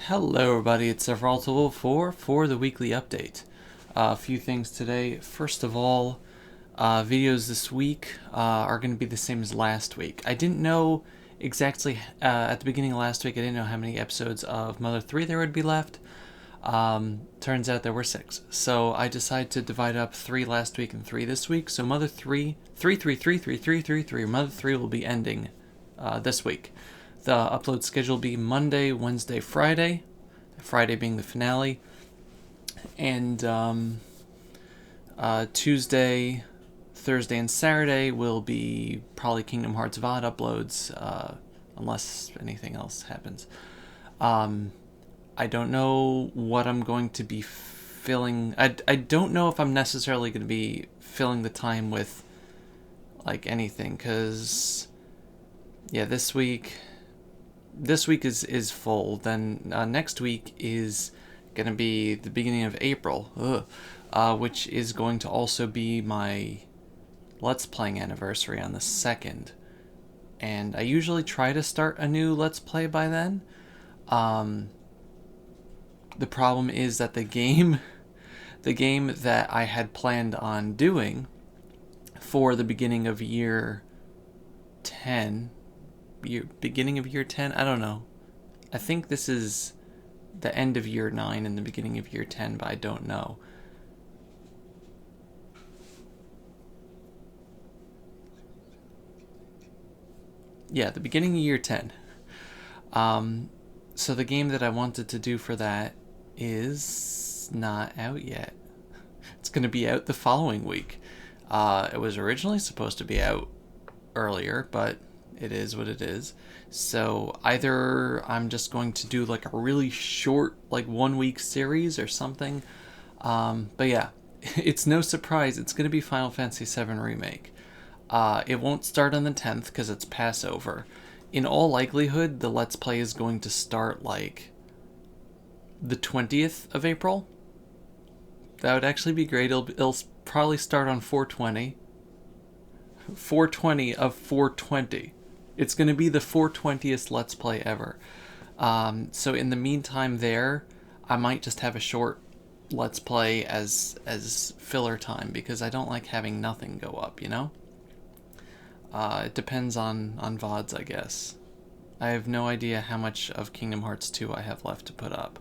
Hello everybody, it's Several for the weekly update. A few things today. First of all, videos this week are going to be the same as last week. I didn't know exactly, at the beginning of last week, I didn't know how many episodes of Mother 3 there would be left. Turns out there were 6. So I decided to divide up 3 last week and 3 this week. So Mother 3, 3, Mother 3 will be ending this week. The upload schedule will be Monday, Wednesday, Friday. Friday being the finale. And Tuesday, Thursday, and Saturday will be probably Kingdom Hearts VOD uploads, unless anything else happens. I don't know what I'm going to be filling. I don't know if I'm necessarily going to be filling the time with like anything, because yeah, this week is full. Then next week is gonna be the beginning of April, which is going to also be my Let's Playing anniversary on the 2nd. And I usually try to start a new Let's Play by then. The problem is that the game that I had planned on doing for the beginning of year 10, beginning of year 10, I don't know. I think this is the end of year 9 and the beginning of year 10, but I don't know. Yeah, the beginning of year 10. So the game that I wanted to do for that is not out yet. It's going to be out the following week. It was originally supposed to be out earlier, but it is what it is. So either I'm just going to do like a really short, like 1 week series or something. But yeah, it's no surprise. It's going to be Final Fantasy VII Remake. It won't start on the 10th because it's Passover. In all likelihood, the Let's Play is going to start like the 20th of April. That would actually be great. It'll probably start on 420. 420 of 420. It's going to be the 420th Let's Play ever. So in the meantime there, I might just have a short Let's Play as filler time, because I don't like having nothing go up, you know? It depends on VODs, I guess. I have no idea how much of Kingdom Hearts 2 I have left to put up.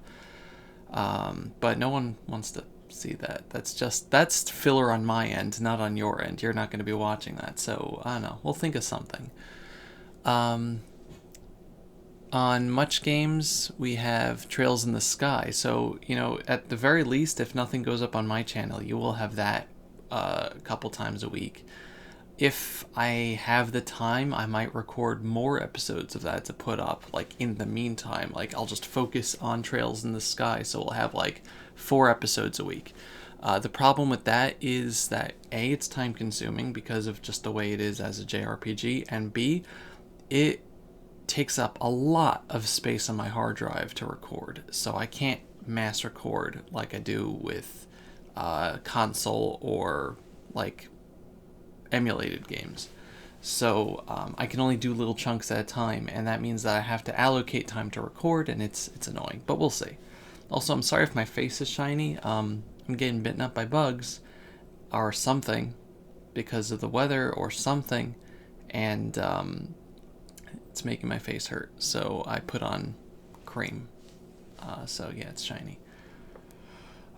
But no one wants to see that. That's filler on my end, not on your end. You're not going to be watching that, so I don't know. We'll think of something. On Much Games, we have Trails in the Sky. So, you know, at the very least, if nothing goes up on my channel, you will have that a couple times a week. If I have the time, I might record more episodes of that to put up, like, in the meantime. Like, I'll just focus on Trails in the Sky, so we'll have, like, 4 episodes a week. The problem with that is that, A, it's time-consuming because of just the way it is as a JRPG, and B, it takes up a lot of space on my hard drive to record, so I can't mass record like I do with console or, like, emulated games. So I can only do little chunks at a time, and that means that I have to allocate time to record, and it's annoying, but we'll see. Also, I'm sorry if my face is shiny. I'm getting bitten up by bugs or something because of the weather or something, and it's making my face hurt, so I put on cream. So yeah, it's shiny.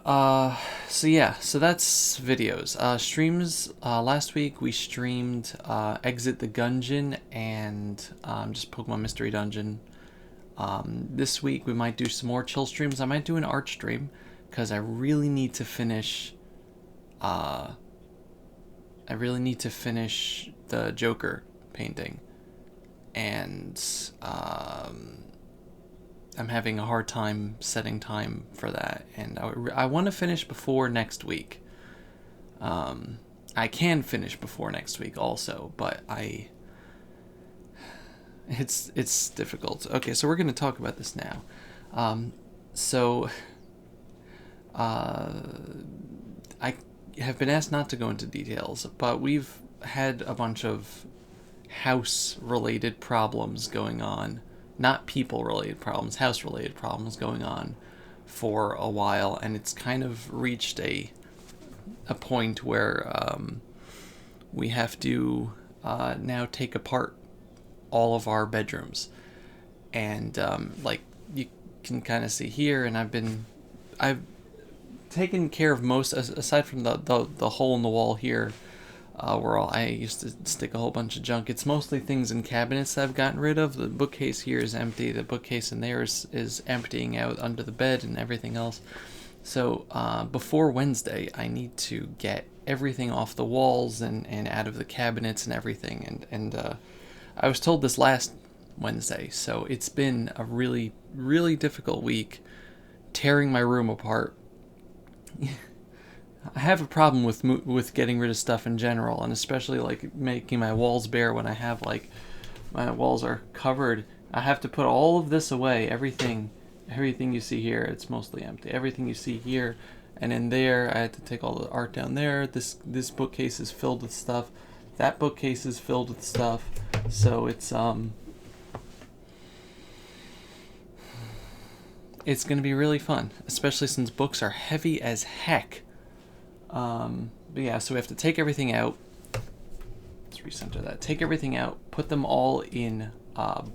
So that's videos. Streams, last week we streamed Exit the Gungeon and just Pokemon Mystery Dungeon. This week we might do some more chill streams. I might do an art stream, because I really need to finish the Joker painting, and I'm having a hard time setting time for that, and I want to finish before next week. I can finish before next week also, but it's difficult. Okay, so we're going to talk about this now. I have been asked not to go into details, but we've had a bunch of house-related problems going on not people-related problems, house-related problems going on for a while, and it's kind of reached a point where we have to now take apart all of our bedrooms, and like you can kind of see here, and I've taken care of most, aside from the hole in the wall here, where I used to stick a whole bunch of junk. It's mostly things in cabinets that I've gotten rid of. The bookcase here is empty. The bookcase in there is emptying out under the bed and everything else. So before Wednesday, I need to get everything off the walls and out of the cabinets and everything. And I was told this last Wednesday, so it's been a really, really difficult week tearing my room apart. I have a problem with getting rid of stuff in general, and especially like making my walls bare when I have like my walls are covered. I have to put all of this away. Everything you see here, it's mostly empty. Everything you see here and in there, I had to take all the art down there. This bookcase is filled with stuff. That bookcase is filled with stuff. So it's going to be really fun, especially since books are heavy as heck. But yeah, so we have to take everything out. Let's recenter that. Take everything out, put them all in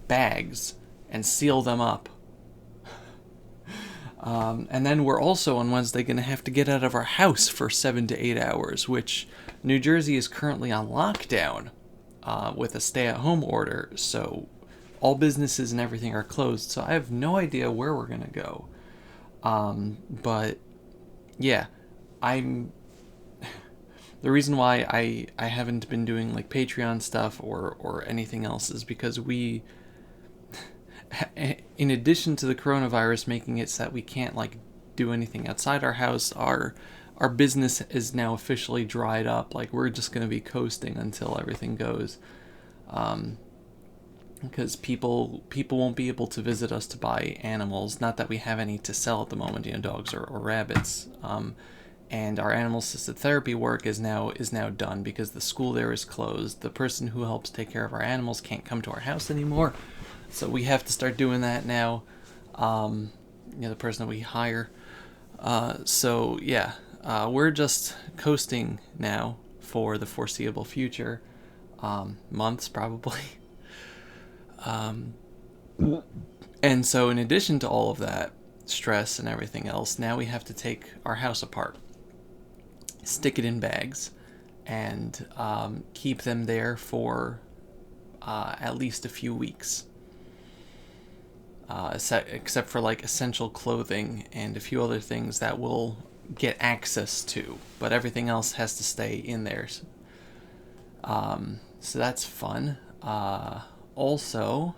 bags, and seal them up. And then we're also on Wednesday going to have to get out of our house for 7 to 8 hours, which New Jersey is currently on lockdown with a stay-at-home order. So all businesses and everything are closed. So I have no idea where we're going to go. But yeah, the reason why I haven't been doing like Patreon stuff or anything else is because we, in addition to the coronavirus making it so that we can't like do anything outside our house, our business is now officially dried up. Like we're just going to be coasting until everything goes, because people won't be able to visit us to buy animals. Not that we have any to sell at the moment, dogs or rabbits. And our animal-assisted therapy work is now done because the school there is closed. The person who helps take care of our animals can't come to our house anymore, so we have to start doing that now. The person that we hire. So yeah, we're just coasting now for the foreseeable future, months probably. And so in addition to all of that stress and everything else, now we have to take our house apart, stick it in bags, and keep them there for at least a few weeks, except for like essential clothing and a few other things that we'll get access to, but everything else has to stay in there. So that's fun. Also,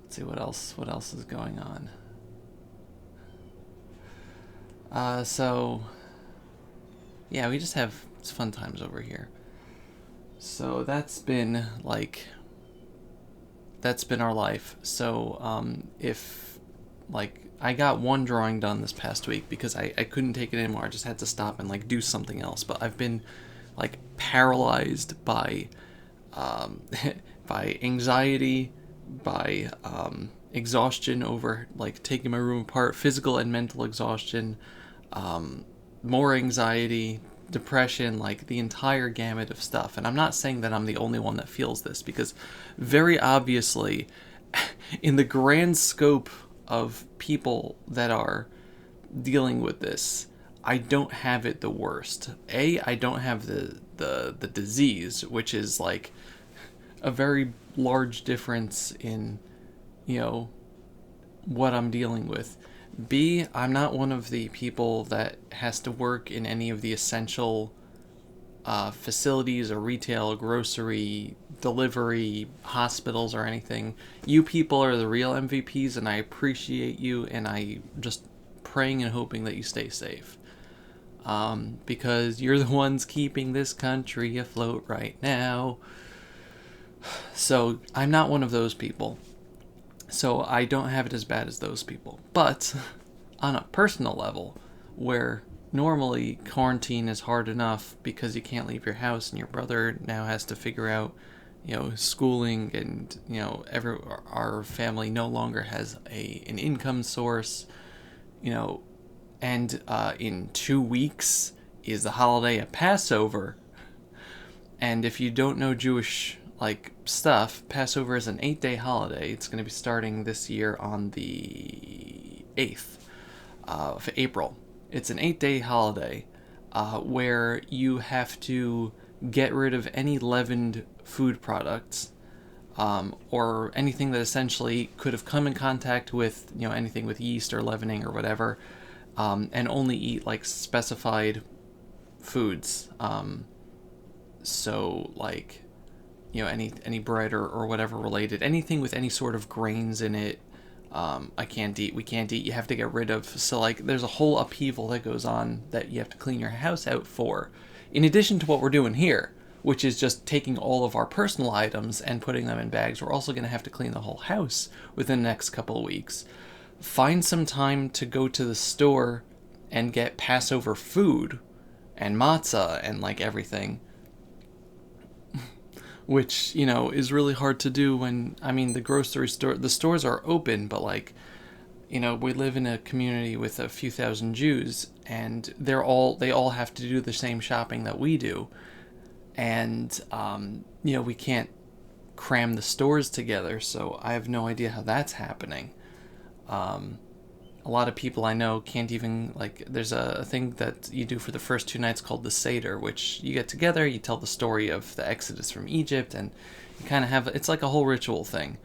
let's see what else is going on. So yeah, we just have fun times over here. So that's been our life. So if like I got one drawing done this past week because I couldn't take it anymore. I just had to stop and like do something else. But I've been like paralyzed by by anxiety, by exhaustion over like taking my room apart, physical and mental exhaustion, more anxiety, depression, like the entire gamut of stuff. And I'm not saying that I'm the only one that feels this, because very obviously in the grand scope of people that are dealing with this, I don't have it the worst. I don't have the disease, which is like a very large difference in, what I'm dealing with. B, I'm not one of the people that has to work in any of the essential facilities or retail, grocery, delivery, hospitals, or anything. You people are the real MVPs, and I appreciate you, and I just praying and hoping that you stay safe. Because you're the ones keeping this country afloat right now. So I'm not one of those people. So I don't have it as bad as those people. But on a personal level, where normally quarantine is hard enough because you can't leave your house and your brother now has to figure out schooling, and our family no longer has an income source, you know, and in 2 weeks is the holiday of Passover. And if you don't know Jewish stuff, Passover is an 8-day holiday. It's going to be starting this year on the 8th of April. It's an 8-day holiday where you have to get rid of any leavened food products, or anything that essentially could have come in contact with anything with yeast or leavening or whatever, and only eat specified foods. So any bread or whatever related, anything with any sort of grains in it, we can't eat. You have to get rid of. So there's a whole upheaval that goes on that you have to clean your house out for, in addition to what we're doing here, which is just taking all of our personal items and putting them in bags. We're also going to have to clean the whole house within the next couple of weeks. Find some time to go to the store and get Passover food and matzah and everything, which is really hard to do when the stores are open, but we live in a community with a few thousand Jews, and they all have to do the same shopping that we do, and we can't cram the stores together, so I have no idea how that's happening. A lot of people I know can't even, there's a thing that you do for the first 2 nights called the Seder, which you get together, you tell the story of the Exodus from Egypt, and you kind of have, it's like a whole ritual thing.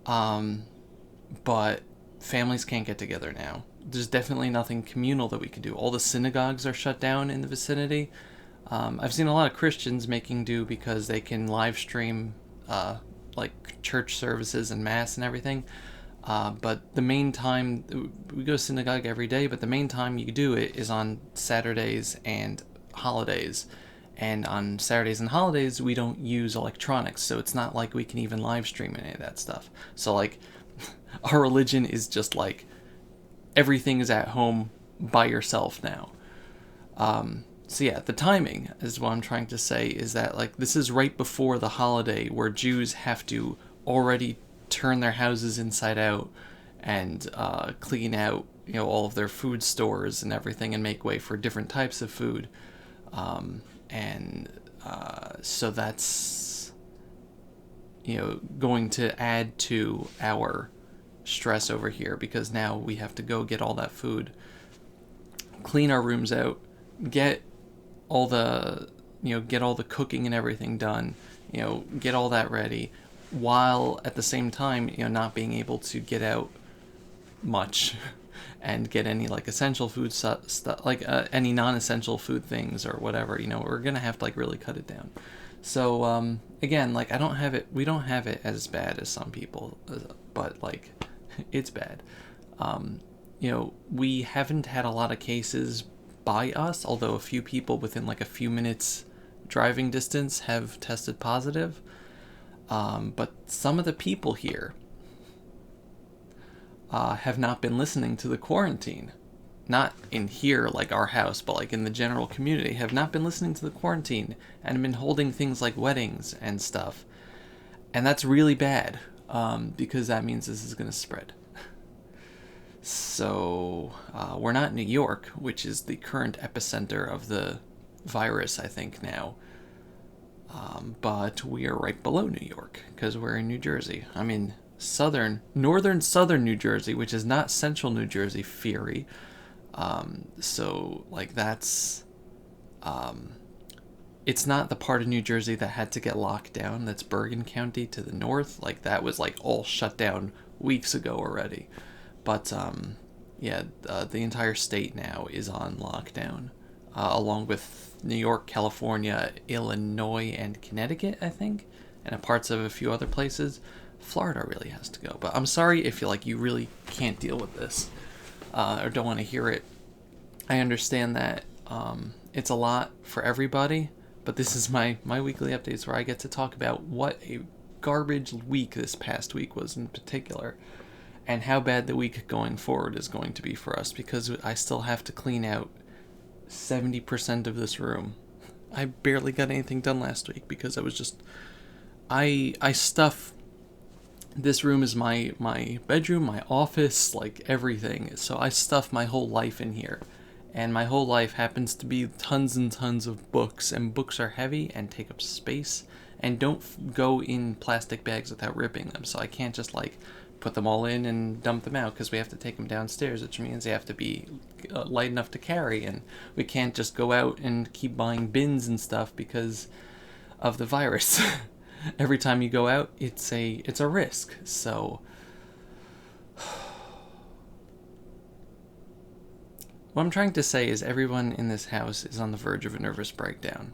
But families can't get together now. There's definitely nothing communal that we can do. All the synagogues are shut down in the vicinity. I've seen a lot of Christians making do because they can live stream church services and mass and everything. But the main time, we go to synagogue every day, but the main time you do it is on Saturdays and holidays. And on Saturdays and holidays, we don't use electronics, so it's not like we can even live stream any of that stuff. So our religion is just everything is at home by yourself now. So yeah, the timing is what I'm trying to say, is that this is right before the holiday where Jews have to already turn their houses inside out and clean out all of their food stores and everything, and make way for different types of food, so that's going to add to our stress over here, because now we have to go get all that food, clean our rooms out, get all the cooking and everything done, get all that ready, while at the same time not being able to get out much and get any essential food stuff, any non-essential food things or whatever. We're gonna have to really cut it down. So again, we don't have it as bad as some people, but it's bad. We haven't had a lot of cases by us, although a few people within a few minutes driving distance have tested positive. But some of the people here have not been listening to the quarantine. Not in here, our house, but in the general community, have not been listening to the quarantine and been holding things like weddings and stuff. And that's really bad, because that means this is going to spread. So, we're not New York, which is the current epicenter of the virus, I think, now. But we are right below New York, because we're in New Jersey. I'm in northern southern New Jersey, which is not central New Jersey, Fury. So that's, it's not the part of New Jersey that had to get locked down. That's Bergen County to the north. That was all shut down weeks ago already. But the entire state now is on lockdown, along with New York, California, Illinois, and Connecticut, I think, and parts of a few other places. Florida really has to go. But I'm sorry if you really can't deal with this, or don't want to hear it. I understand that it's a lot for everybody, but this is my weekly updates where I get to talk about what a garbage week this past week was in particular, and how bad the week going forward is going to be for us, because I still have to clean out 70% of this room. I barely got anything done last week because I was just I stuff this room is my bedroom, my office, like everything. So I stuff my whole life in here. And my whole life happens to be tons and tons of books, and books are heavy and take up space and don't go in plastic bags without ripping them. So I can't just like put them all in and dump them out because we have to take them downstairs, which means they have to be light enough to carry, and we can't just go out and keep buying bins and stuff because of the virus. Every time you go out, it's a risk. So what I'm trying to say is everyone in this house is on the verge of a nervous breakdown.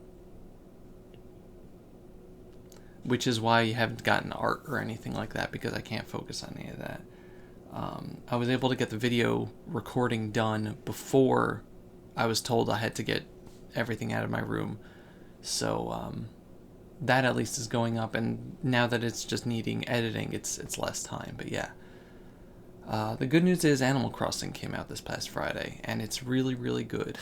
Which is why you haven't gotten art or anything like that, because I can't focus on any of that. I was able to get the video recording done before I was told I had to get everything out of my room. So that at least is going up, and now that it's just needing editing, it's less time. But yeah. The good news is Animal Crossing came out this past Friday, and it's really, really good.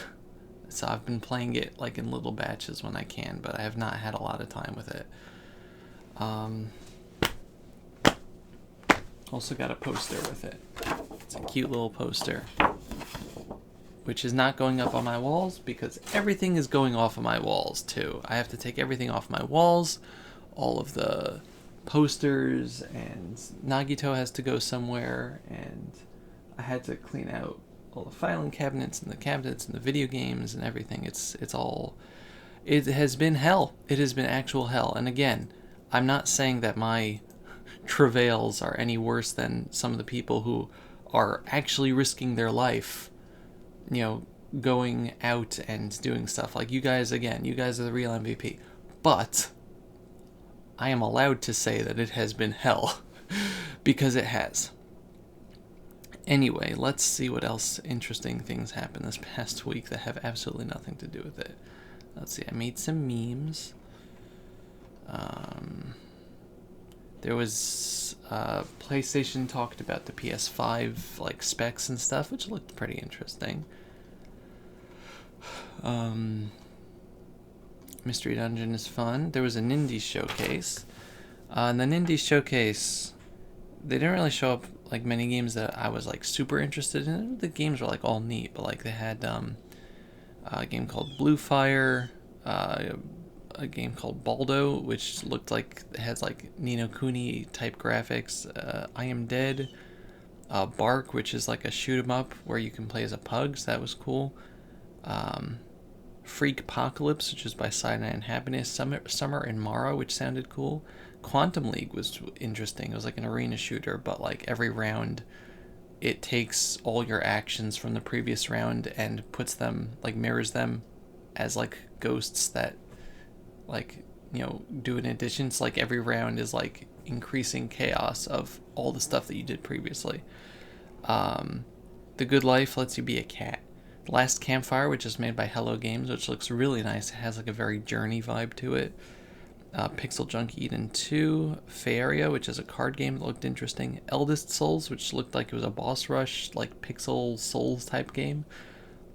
So I've been playing it like in little batches when I can, but I have not had a lot of time with it. Also got a poster with it. It's a cute little poster, which is not going up on my walls because everything is going off of my walls too. I have to take everything off my walls, all of the posters, and Nagito has to go somewhere, and I had to clean out all the filing cabinets and the cabinets and the video games and everything. It has been hell. It has been actual hell. And again, I'm not saying that my travails are any worse than some of the people who are actually risking their life, going out and doing stuff. Like you guys, again, you guys are the real MVP. But I am allowed to say that it has been hell because it has. Anyway, let's see what else interesting things happened this past week that have absolutely nothing to do with it. Let's see, I made some memes. There was PlayStation talked about the PS5 like specs and stuff, which looked pretty interesting. Mystery Dungeon is fun. There was a Nindies showcase. And the Nindies showcase, they didn't really show up like many games that I was like super interested in. The games were like all neat, but like they had a game called Blue Fire, a game called Baldo, which looked like it has like Ni no Kuni type graphics. I Am Dead, Bark, which is like a shoot 'em up where you can play as a pug, so that was cool. Freak Apocalypse, which is by Cyanide and Happiness. Summer and Mara, which sounded cool. Quantum League was interesting. It was like an arena shooter, but like every round it takes all your actions from the previous round and puts them, like mirrors them as like ghosts that like, do an addition. So like every round is like increasing chaos of all the stuff that you did previously. The Good Life lets you be a cat. Last Campfire, which is made by Hello Games, which looks really nice. It has like a very Journey vibe to it. Pixel Junk Eden 2, Faeria, which is a card game that looked interesting. Eldest Souls, which looked like it was a boss rush, like Pixel Souls type game.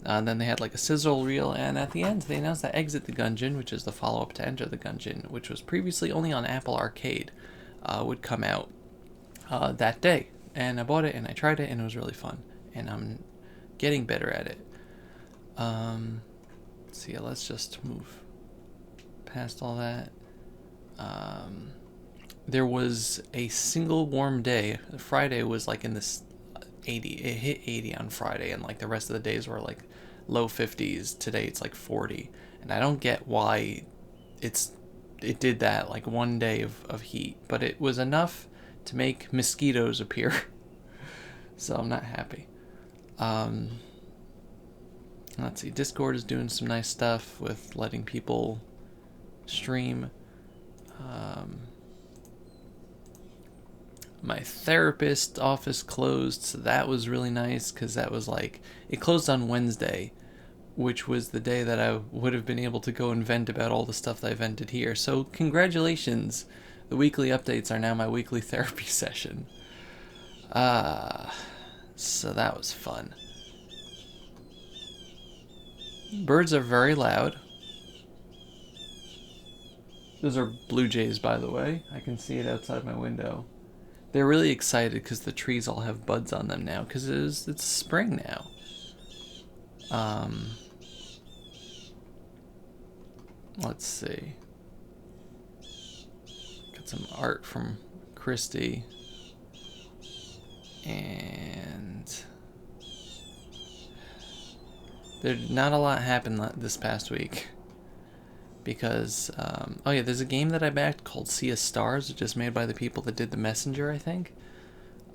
And then they had like a sizzle reel, and at the end they announced that Exit the Gungeon, which is the follow-up to Enter the Gungeon, which was previously only on Apple Arcade, would come out that day. And I bought it and I tried it and it was really fun, and I'm getting better at it. So yeah, let's just move past all that. There was a single warm day. Friday was like in this 80. It hit 80 on Friday, and like the rest of the days were like low 50s. Today it's like 40, and I don't get why it did that, like one day of heat, but it was enough to make mosquitoes appear. So I'm not happy. Let's see, Discord is doing some nice stuff with letting people stream. My therapist office closed, so that was really nice, because that was like, it closed on Wednesday, which was the day that I would have been able to go and vent about all the stuff that I vented here. So congratulations, the weekly updates are now my weekly therapy session. So that was fun. Birds are very loud. Those are blue jays, by the way. I can see it outside my window. They're really excited because the trees all have buds on them now because it's spring now. Let's see. Got some art from Christy. And there's not a lot happened this past week. Because, oh yeah, there's a game that I backed called Sea of Stars, which is made by the people that did The Messenger, I think.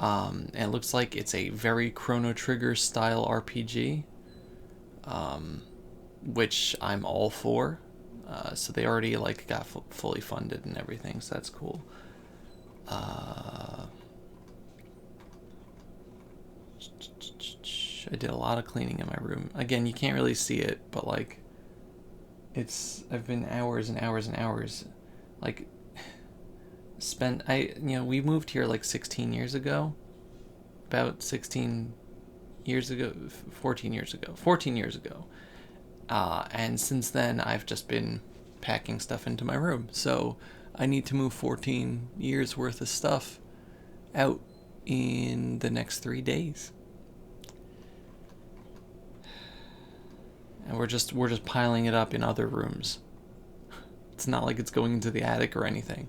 And it looks like it's a very Chrono Trigger style RPG, which I'm all for. So they already like got fully funded and everything, so that's cool. I did a lot of cleaning in my room. Again, you can't really see it, but like, I've been hours and hours and hours, like, we moved here like 16 years ago, about 16 years ago, 14 years ago. And since then, I've just been packing stuff into my room. So I need to move 14 years worth of stuff out in the next 3 days. And we're just piling it up in other rooms. It's not like it's going into the attic or anything.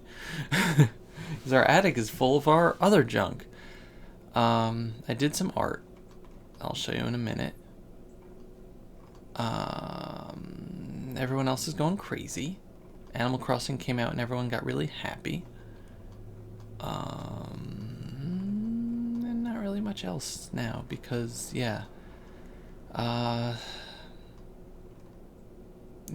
Because our attic is full of our other junk. I did some art. I'll show you in a minute. Everyone else is going crazy. Animal Crossing came out and everyone got really happy. And not really much else now because, yeah.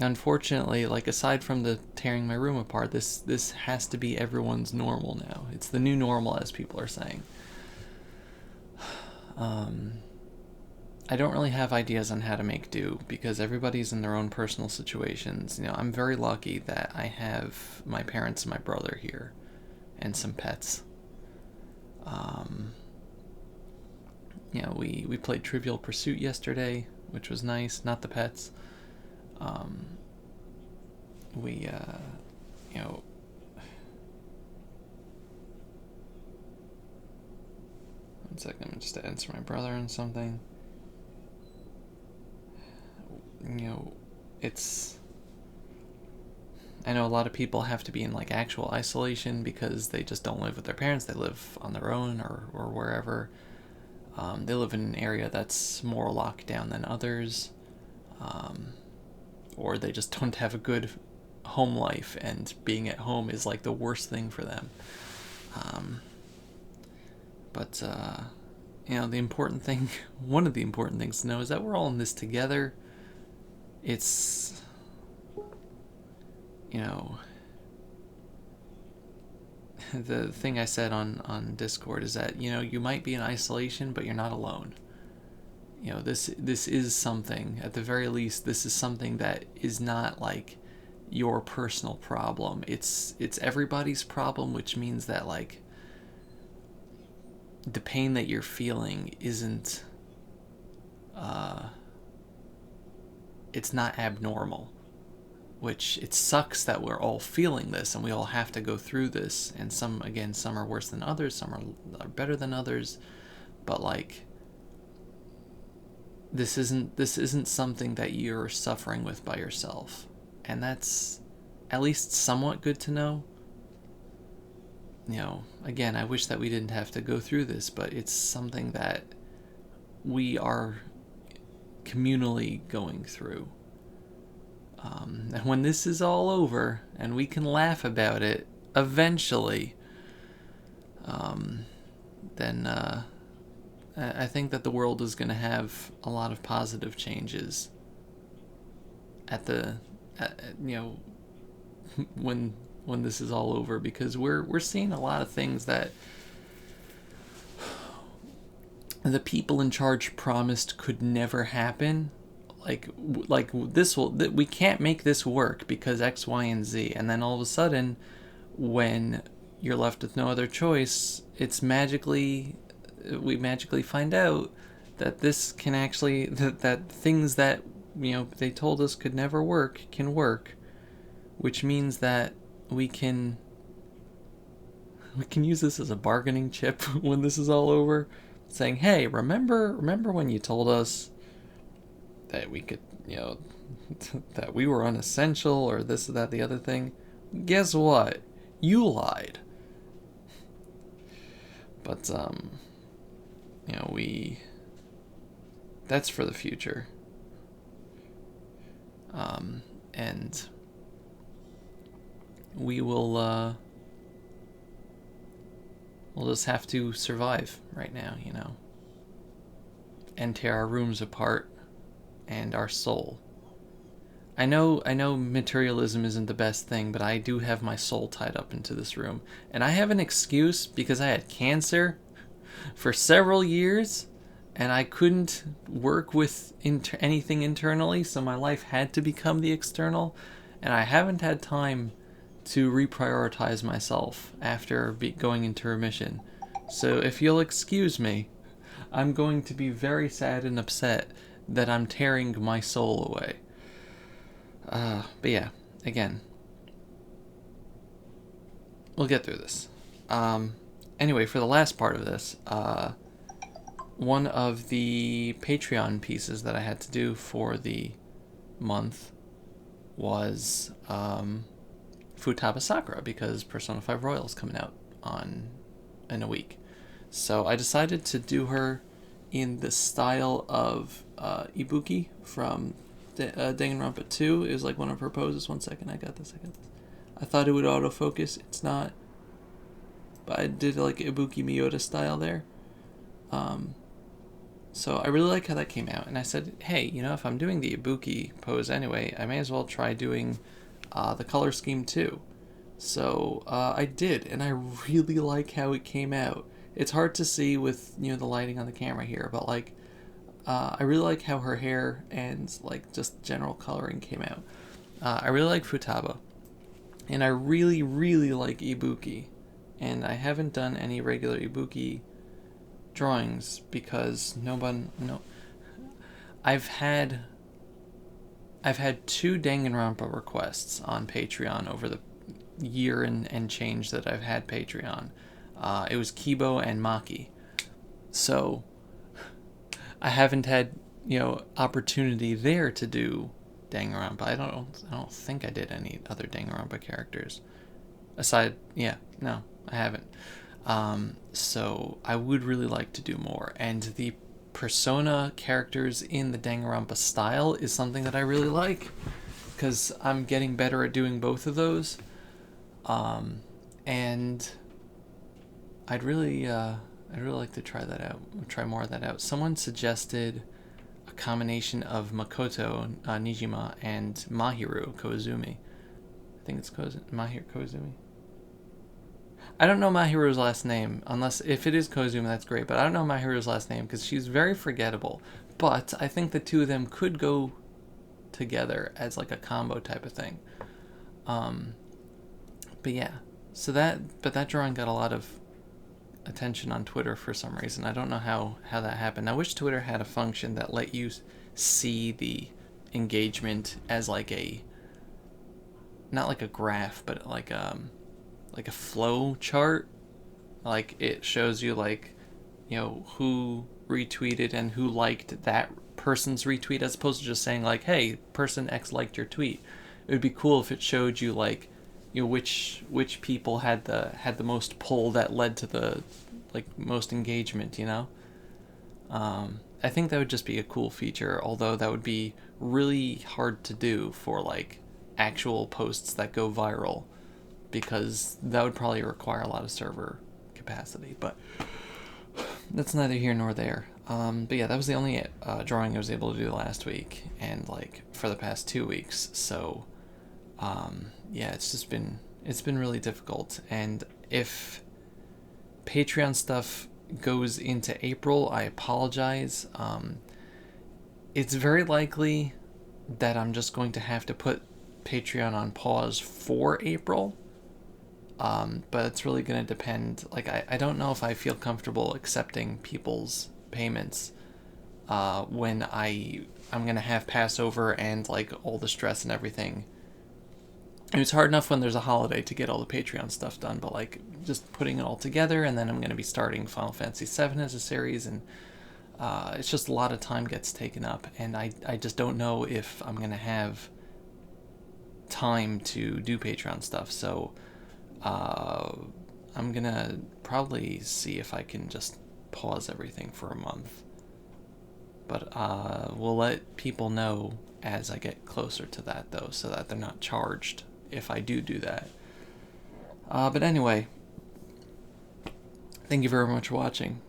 Unfortunately, like, aside from the tearing my room apart, this has to be everyone's normal now. It's the new normal, as people are saying. I don't really have ideas on how to make do because everybody's in their own personal situations. I'm very lucky that I have my parents and my brother here and some pets. We played Trivial Pursuit yesterday, which was nice. Not the pets. One second, I'm just to answer my brother and something. I know a lot of people have to be in like actual isolation because they just don't live with their parents. They live on their own or wherever. They live in an area that's more locked down than others. Or they just don't have a good home life, and being at home is like the worst thing for them. But the important thing, one of the important things to know is that we're all in this together. It's, the thing I said on Discord is that, you might be in isolation, but you're not alone. This is something, at the very least, this is something that is not like your personal problem. It's everybody's problem, which means that like the pain that you're feeling isn't it's not abnormal, which it sucks that we're all feeling this and we all have to go through this, and some are worse than others, some are better than others, but like this isn't something that you're suffering with by yourself, and that's at least somewhat good to know. Again, I wish that we didn't have to go through this, but it's something that we are communally going through. And when this is all over and we can laugh about it eventually, then I think that the world is going to have a lot of positive changes when this is all over, because we're seeing a lot of things that the people in charge promised could never happen. Like we can't make this work because X, Y, and Z, and then all of a sudden, when you're left with no other choice, we magically find out that this can actually, that things that they told us could never work can work, which means that we can use this as a bargaining chip when this is all over, saying, "Hey, remember when you told us that we could, that we were unessential or this or that the other thing? Guess what? You lied." But that's for the future. And we will we'll just have to survive right now, and tear our rooms apart and our soul. I know materialism isn't the best thing, but I do have my soul tied up into this room. And I have an excuse because I had cancer for several years and I couldn't work with anything internally, so my life had to become the external, and I haven't had time to reprioritize myself after going into remission. So if you'll excuse me, I'm going to be very sad and upset that I'm tearing my soul away. But yeah, again, we'll get through this. Anyway, for the last part of this, one of the Patreon pieces that I had to do for the month was Futaba Sakura, because Persona 5 Royal is coming out in a week. So I decided to do her in the style of Ibuki from Danganronpa 2. It was like one of her poses. One second, I got this. I thought it would autofocus. It's not. But I did like Ibuki Miyota style there. So I really like how that came out. And I said, hey, if I'm doing the Ibuki pose anyway, I may as well try doing the color scheme too. So I did, and I really like how it came out. It's hard to see with the lighting on the camera here, but like I really like how her hair and like just general coloring came out. I really like Futaba, and I really, really like Ibuki, and I haven't done any regular Ibuki drawings because I've had 2 Danganronpa requests on Patreon over the year and change that I've had Patreon. It was Kibo and Maki. So I haven't had, opportunity there to do Danganronpa. I don't think I did any other Danganronpa characters. No, I haven't. So I would really like to do more. And the Persona characters in the Danganronpa style is something that I really like, because I'm getting better at doing both of those. And I'd really like to try that out. Try more of that out. Someone suggested a combination of Makoto Nijima and Mahiru Koizumi. I think it's Mahiru Koizumi. I don't know Mahiru's last name, unless if it is Koizumi, that's great. But I don't know Mahiru's last name because she's very forgettable. But I think the two of them could go together as like a combo type of thing. But yeah, that drawing got a lot of attention on Twitter for some reason. I don't know how that happened. I wish Twitter had a function that let you see the engagement as like not like a graph, but like a flow chart. Like it shows you like, who retweeted and who liked that person's retweet, as opposed to just saying like, hey, person X liked your tweet. It would be cool if it showed you like, which people had the most pull that led to the like most engagement. I think that would just be a cool feature, although that would be really hard to do for like actual posts that go viral, because that would probably require a lot of server capacity. But that's neither here nor there. But yeah, that was the only drawing I was able to do last week, and like for the past 2 weeks. So yeah, it's been really difficult. And if Patreon stuff goes into April, I apologize. It's very likely that I'm just going to have to put Patreon on pause for April. But it's really going to depend. Like, I don't know if I feel comfortable accepting people's payments when I'm going to have Passover and like all the stress and everything It's hard enough when there's a holiday to get all the Patreon stuff done, but like just putting it all together, and then I'm going to be starting Final Fantasy VII as a series, and it's just a lot of time gets taken up, and I just don't know if I'm going to have time to do Patreon stuff, so I'm going to probably see if I can just pause everything for a month. But we'll let people know as I get closer to that, though, so that they're not charged if I do that. But anyway, thank you very much for watching.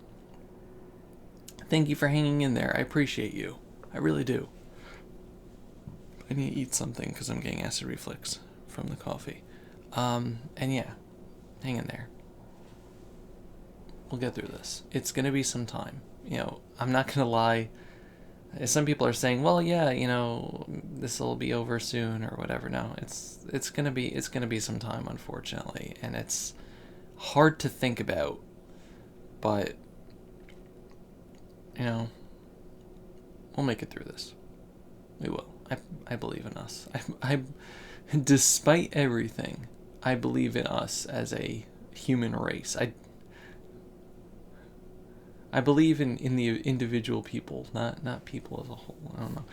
Thank you for hanging in there. I appreciate you. I really do. I need to eat something because I'm getting acid reflux from the coffee. And yeah, hang in there. We'll get through this. It's going to be some time. I'm not going to lie. Some people are saying, well, yeah, this will be over soon or whatever. No, it's gonna be some time, unfortunately, and it's hard to think about, but we'll make it through this. We will. I believe in us. I despite everything, I believe in us as a human race. I believe in the individual people, not people as a whole. I don't know.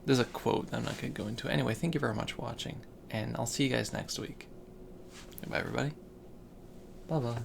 There's a quote that I'm not going to go into. Anyway, thank you very much for watching, and I'll see you guys next week. Bye, everybody. Bye-bye.